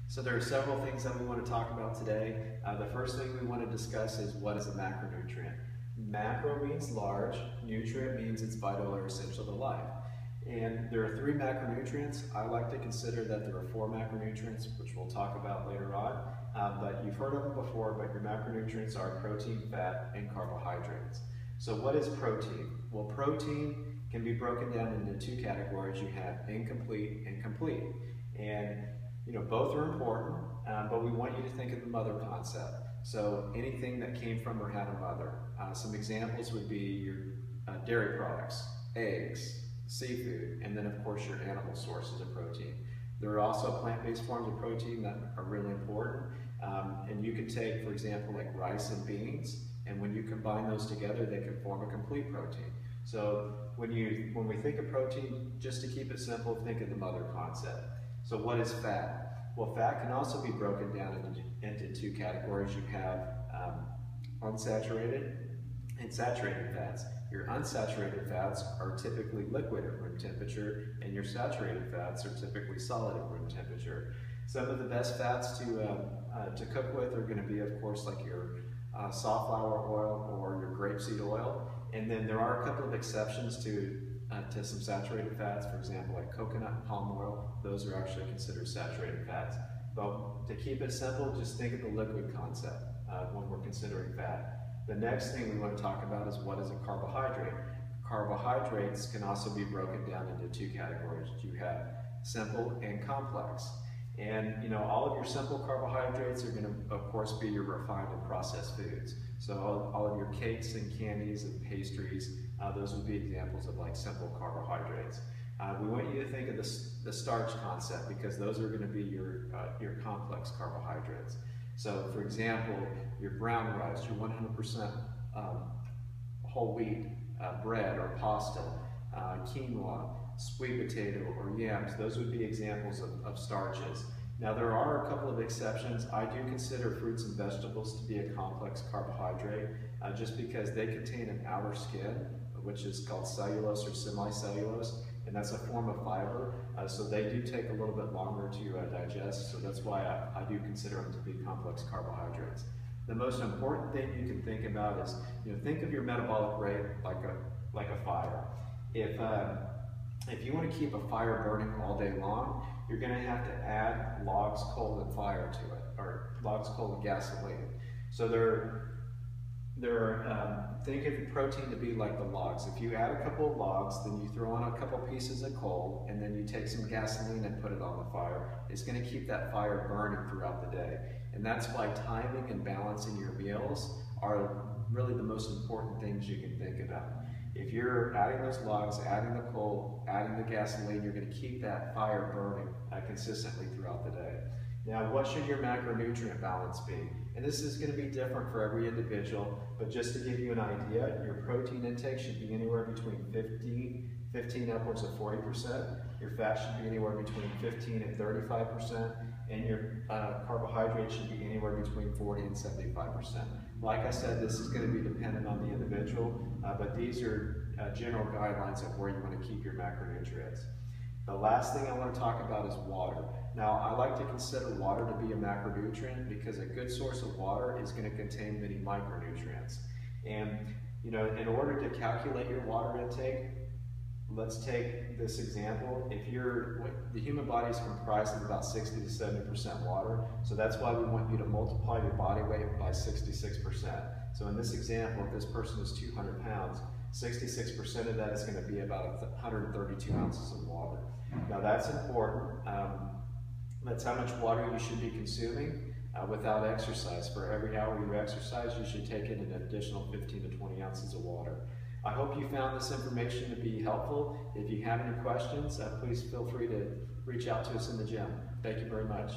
So there are several things that we want to talk about today. The first thing we want to discuss is what is a macronutrient. Macro means large, nutrient means it's vital or essential to life. And there are three macronutrients. I like to consider that there are four macronutrients, which we'll talk about later on. But you've heard of them before, but your macronutrients are protein, fat, and carbohydrates. So what is protein? Well, protein can be broken down into two categories. You have incomplete and complete. And both are important, but we want you to think of the mother concept. So anything that came from or had a mother. Some examples would be your dairy products, eggs, seafood, and then of course your animal sources of protein. There are also plant-based forms of protein that are really important. And you can take, for example, like rice and beans, and when you combine those together, they can form a complete protein. So when we think of protein, just to keep it simple, think of the mother concept. So what is fat? Well, fat can also be broken down into two categories. You have unsaturated and saturated fats. Your unsaturated fats are typically liquid at room temperature, and your saturated fats are typically solid at room temperature. Some of the best fats to cook with are going to be, of course, like your safflower oil or your grapeseed oil. And then there are a couple of exceptions to some saturated fats, for example, like coconut and palm oil. Those are actually considered saturated fats. But to keep it simple, just think of the liquid concept when we're considering fat. The next thing we want to talk about is what is a carbohydrate. Carbohydrates can also be broken down into two categories. You have simple and complex. And all of your simple carbohydrates are going to, of course, be your refined and processed foods. So all of your cakes and candies and pastries, those would be examples of like simple carbohydrates. We want you to think of the starch concept, because those are going to be your complex carbohydrates. So for example, your brown rice, your 100% whole wheat bread or pasta, quinoa, sweet potato, or yams, those would be examples of starches. Now there are a couple of exceptions. I do consider fruits and vegetables to be a complex carbohydrate just because they contain an outer skin, which is called cellulose or semicellulose, and that's a form of fiber, so they do take a little bit longer to digest, so that's why I do consider them to be complex carbohydrates. The most important thing you can think about is, think of your metabolic rate like a fire. If you want to keep a fire burning all day long, you're going to have to add logs, coal, and fire to it, or logs, coal, and gasoline. So think of protein to be like the logs. If you add a couple of logs, then you throw on a couple pieces of coal, and then you take some gasoline and put it on the fire. It's going to keep that fire burning throughout the day. And that's why timing and balancing your meals are really the most important things you can think about. If you're adding those logs, adding the coal, adding the gasoline, you're going to keep that fire burning consistently throughout the day. Now, what should your macronutrient balance be? And this is going to be different for every individual, but just to give you an idea, your protein intake should be anywhere between 15 upwards of 40%. Your fat should be anywhere between 15 and 35%, and your carbohydrates should be anywhere between 40 and 75%. Like I said, this is going to be dependent on the individual, but these are general guidelines of where you want to keep your macronutrients. The last thing I want to talk about is water. Now, I like to consider water to be a macronutrient because a good source of water is going to contain many micronutrients. And, in order to calculate your water intake, let's take this example. The human body is comprised of about 60 to 70% water, so that's why we want you to multiply your body weight by 66%. So in this example, if this person is 200 pounds, 66% of that is going to be about 132 ounces of water. Now that's important. That's how much water you should be consuming without exercise. For every hour you exercise, you should take in an additional 15 to 20 ounces of water. I hope you found this information to be helpful. If you have any questions, please feel free to reach out to us in the gym. Thank you very much.